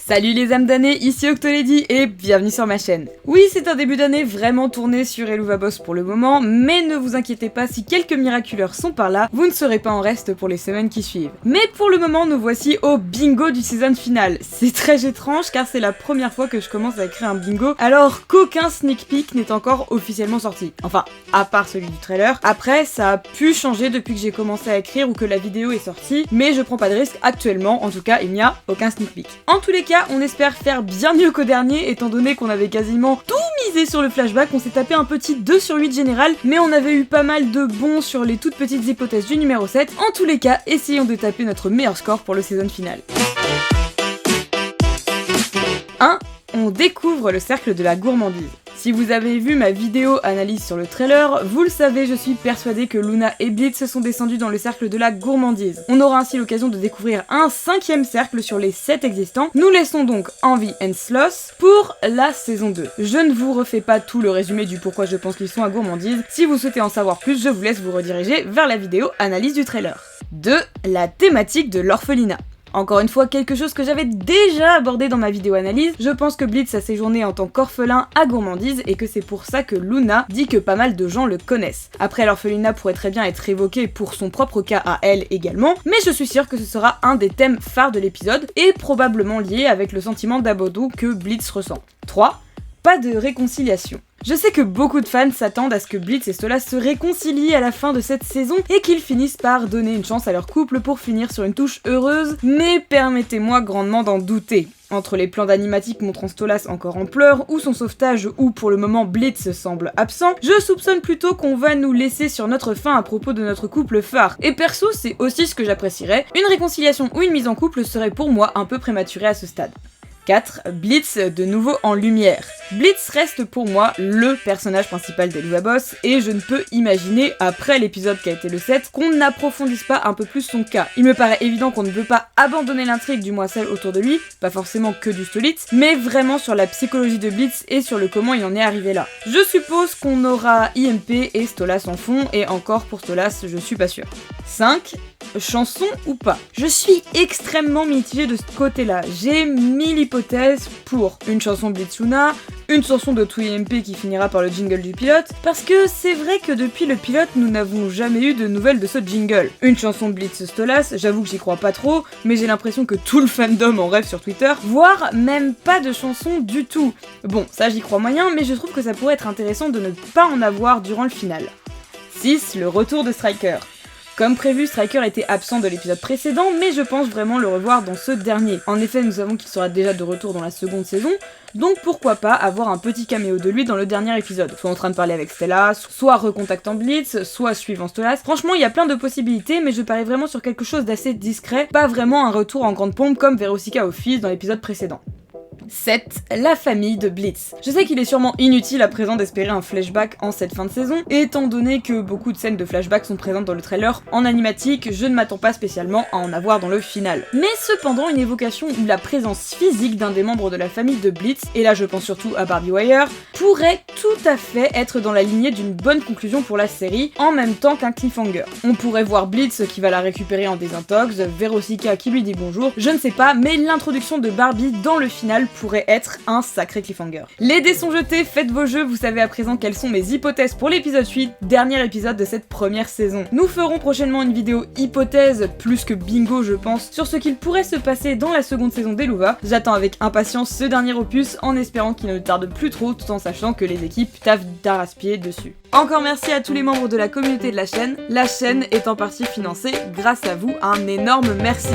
Salut les âmes damnées, ici Octolady et bienvenue sur ma chaîne. Oui, c'est un début d'année vraiment tourné sur Helluva Boss pour le moment, mais ne vous inquiétez pas, si quelques miraculeurs sont par là, vous ne serez pas en reste pour les semaines qui suivent. Mais pour le moment, nous voici au bingo du season final. C'est très étrange car c'est la première fois que je commence à écrire un bingo alors qu'aucun sneak peek n'est encore officiellement sorti. Enfin, à part celui du trailer. Après, ça a pu changer depuis que j'ai commencé à écrire ou que la vidéo est sortie, mais je prends pas de risque actuellement, en tout cas il n'y a aucun sneak peek. En tous les cas, on espère faire bien mieux qu'au dernier, étant donné qu'on avait quasiment tout misé sur le flashback. On s'est tapé un petit 2 sur 8 général, mais on avait eu pas mal de bons sur les toutes petites hypothèses du numéro 7. En tous les cas, essayons de taper notre meilleur score pour le season final. 1. On découvre le cercle de la gourmandise. Si vous avez vu ma vidéo analyse sur le trailer, vous le savez, je suis persuadée que Luna et Blitz sont descendus dans le cercle de la gourmandise. On aura ainsi l'occasion de découvrir un 5e cercle sur les 7 existants. Nous laissons donc Envy and Sloth pour la saison 2. Je ne vous refais pas tout le résumé du pourquoi je pense qu'ils sont à gourmandise. Si vous souhaitez en savoir plus, je vous laisse vous rediriger vers la vidéo analyse du trailer. 2. La thématique de l'orphelinat. Encore une fois, quelque chose que j'avais déjà abordé dans ma vidéo analyse, je pense que Blitz a séjourné en tant qu'orphelin à gourmandise et que c'est pour ça que Luna dit que pas mal de gens le connaissent. Après, l'orphelinat pourrait très bien être évoqué pour son propre cas à elle également, mais je suis sûre que ce sera un des thèmes phares de l'épisode et probablement lié avec le sentiment d'abandon que Blitz ressent. 3. Pas de réconciliation. Je sais que beaucoup de fans s'attendent à ce que Blitz et Stolas se réconcilient à la fin de cette saison et qu'ils finissent par donner une chance à leur couple pour finir sur une touche heureuse, mais permettez-moi grandement d'en douter. Entre les plans d'animatique montrant Stolas encore en pleurs, ou son sauvetage où pour le moment Blitz semble absent, je soupçonne plutôt qu'on va nous laisser sur notre faim à propos de notre couple phare. Et perso, c'est aussi ce que j'apprécierais, une réconciliation ou une mise en couple serait pour moi un peu prématurée à ce stade. 4. Blitz de nouveau en lumière. Blitz reste pour moi le personnage principal d'Helluva Boss et je ne peux imaginer, après l'épisode qui a été le 7, qu'on n'approfondisse pas un peu plus son cas. Il me paraît évident qu'on ne peut pas abandonner l'intrigue, du moins celle autour de lui, pas forcément que du Stolitz, mais vraiment sur la psychologie de Blitz et sur le comment il en est arrivé là. Je suppose qu'on aura IMP et Stolas en fond, et encore pour Stolas, je suis pas sûre. 5. Chanson ou pas. Je suis extrêmement mitigée de ce côté-là. J'ai 1000 hypothèses pour une chanson Blitz Luna, une chanson de TWIMP qui finira par le jingle du pilote, parce que c'est vrai que depuis le pilote, nous n'avons jamais eu de nouvelles de ce jingle. Une chanson Blitz Stolas, j'avoue que j'y crois pas trop, mais j'ai l'impression que tout le fandom en rêve sur Twitter, voire même pas de chanson du tout. Bon, ça j'y crois moyen, mais je trouve que ça pourrait être intéressant de ne pas en avoir durant le final. 6. Le retour de Striker. Comme prévu, Striker était absent de l'épisode précédent, mais je pense vraiment le revoir dans ce dernier. En effet, nous savons qu'il sera déjà de retour dans la seconde saison, donc pourquoi pas avoir un petit caméo de lui dans le dernier épisode. Soit en train de parler avec Stella, soit recontactant Blitz, soit suivant Stolas. Franchement, il y a plein de possibilités, mais je parie vraiment sur quelque chose d'assez discret, pas vraiment un retour en grande pompe comme Veronica au fils dans l'épisode précédent. 7. La famille de Blitz. Je sais qu'il est sûrement inutile à présent d'espérer un flashback en cette fin de saison, et étant donné que beaucoup de scènes de flashback sont présentes dans le trailer en animatique, je ne m'attends pas spécialement à en avoir dans le final. Mais cependant, une évocation ou la présence physique d'un des membres de la famille de Blitz, et là je pense surtout à Barbie Wire, pourrait tout à fait être dans la lignée d'une bonne conclusion pour la série, en même temps qu'un cliffhanger. On pourrait voir Blitz qui va la récupérer en désintox, Veronica qui lui dit bonjour, je ne sais pas, mais l'introduction de Barbie dans le final pourrait être un sacré cliffhanger. Les dés sont jetés, faites vos jeux, vous savez à présent quelles sont mes hypothèses pour l'épisode 8, dernier épisode de cette première saison. Nous ferons prochainement une vidéo hypothèse, plus que bingo je pense, sur ce qu'il pourrait se passer dans la seconde saison d'Helluva. J'attends avec impatience ce dernier opus en espérant qu'il ne tarde plus trop, tout en sachant que les équipes taffent d'arrache-pied dessus. Encore merci à tous les membres de la communauté de la chaîne est en partie financée grâce à vous, un énorme merci.